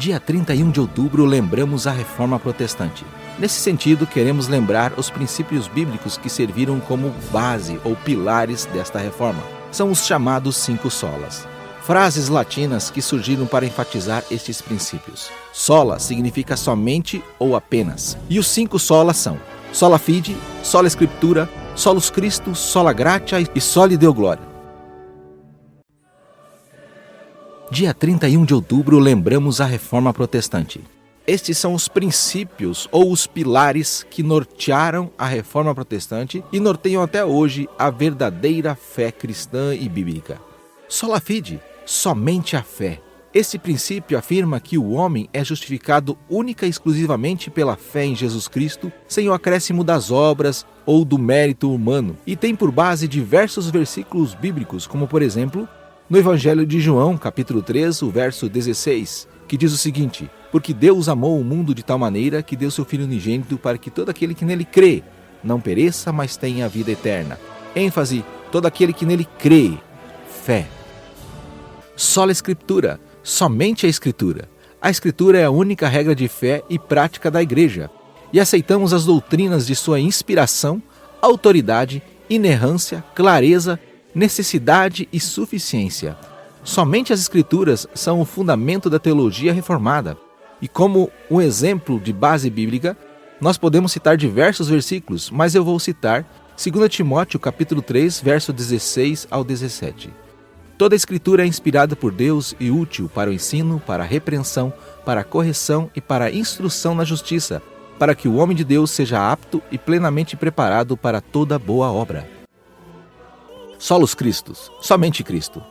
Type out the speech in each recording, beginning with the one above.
Dia 31 de outubro lembramos a Reforma Protestante. Nesse sentido, queremos lembrar os princípios bíblicos que serviram como base ou pilares desta reforma. São os chamados 5 solas. Frases latinas que surgiram para enfatizar estes princípios. Sola significa somente ou apenas. E os 5 solas são sola fide, sola scriptura, solus Christus, sola gratia e soli Deo gloria. Dia 31 de outubro lembramos a Reforma Protestante. Estes são os princípios ou os pilares que nortearam a Reforma Protestante e norteiam até hoje a verdadeira fé cristã e bíblica. Sola fide, somente a fé. Esse princípio afirma que o homem é justificado única e exclusivamente pela fé em Jesus Cristo, sem o acréscimo das obras ou do mérito humano, e tem por base diversos versículos bíblicos, como por exemplo, no Evangelho de João, capítulo 3, o verso 16, que diz o seguinte: porque Deus amou o mundo de tal maneira que deu seu Filho unigênito para que todo aquele que nele crê não pereça, mas tenha a vida eterna. ênfase, todo aquele que nele crê, fé. Sola Escritura, somente a Escritura. A Escritura é a única regra de fé e prática da Igreja, e aceitamos as doutrinas de sua inspiração, autoridade, inerrância, clareza, necessidade e suficiência. Somente as Escrituras são o fundamento da teologia reformada, e como um exemplo de base bíblica, nós podemos citar diversos versículos, mas eu vou citar 2 Timóteo capítulo 3, verso 16 ao 17. Toda a Escritura é inspirada por Deus e útil para o ensino, para a repreensão, para a correção e para a instrução na justiça, para que o homem de Deus seja apto e plenamente preparado para toda boa obra. Solus Christus, somente Cristo.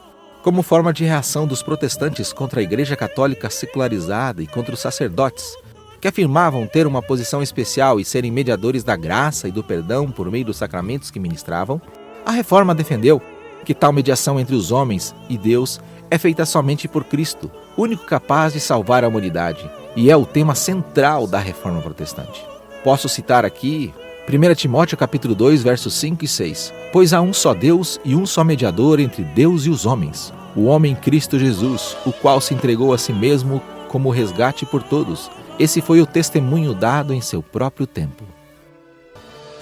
Como forma de reação dos protestantes contra a Igreja Católica secularizada e contra os sacerdotes, que afirmavam ter uma posição especial e serem mediadores da graça e do perdão por meio dos sacramentos que ministravam, a Reforma defendeu que tal mediação entre os homens e Deus é feita somente por Cristo, único capaz de salvar a humanidade, e é o tema central da Reforma Protestante. Posso citar aqui 1 Timóteo capítulo 2, versos 5 e 6. Pois há um só Deus e um só mediador entre Deus e os homens, o homem Cristo Jesus, o qual se entregou a si mesmo como resgate por todos. Esse foi o testemunho dado em seu próprio tempo.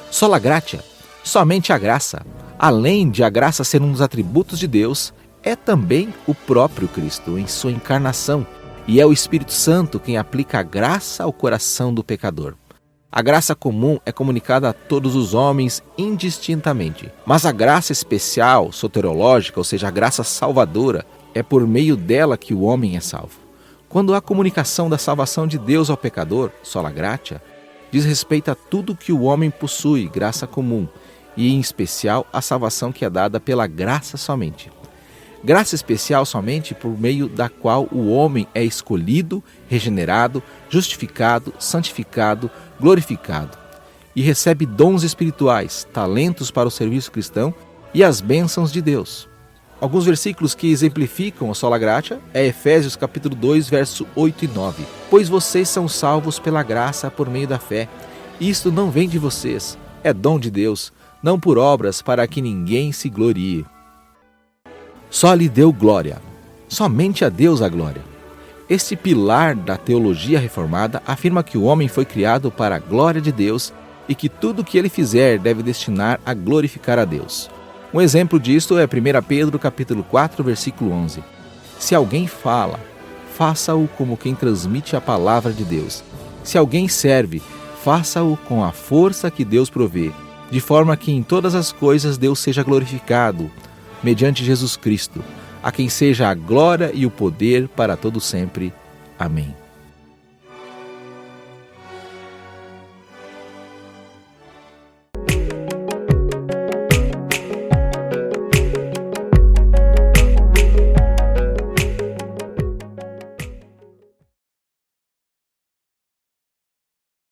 Sola gratia, somente a graça. Além de a graça ser um dos atributos de Deus, é também o próprio Cristo em sua encarnação, e é o Espírito Santo quem aplica a graça ao coração do pecador. A graça comum é comunicada a todos os homens indistintamente, mas a graça especial, soteriológica, ou seja, a graça salvadora, é por meio dela que o homem é salvo. Quando há comunicação da salvação de Deus ao pecador, sola gratia, diz respeito a tudo que o homem possui, graça comum, e em especial a salvação que é dada pela graça somente. Graça especial somente por meio da qual o homem é escolhido, regenerado, justificado, santificado, glorificado, e recebe dons espirituais, talentos para o serviço cristão e as bênçãos de Deus. Alguns versículos que exemplificam a sola gratia é Efésios capítulo 2, verso 8 e 9. Pois vocês são salvos pela graça por meio da fé. Isto não vem de vocês, é dom de Deus, não por obras para que ninguém se glorie. Soli Deo gloria, somente a Deus a glória. Este pilar da teologia reformada afirma que o homem foi criado para a glória de Deus e que tudo o que ele fizer deve destinar a glorificar a Deus. Um exemplo disto é 1 Pedro capítulo 4, versículo 11. Se alguém fala, faça-o como quem transmite a palavra de Deus. Se alguém serve, faça-o com a força que Deus provê, de forma que em todas as coisas Deus seja glorificado, mediante Jesus Cristo, a quem seja a glória e o poder para todo sempre. Amém.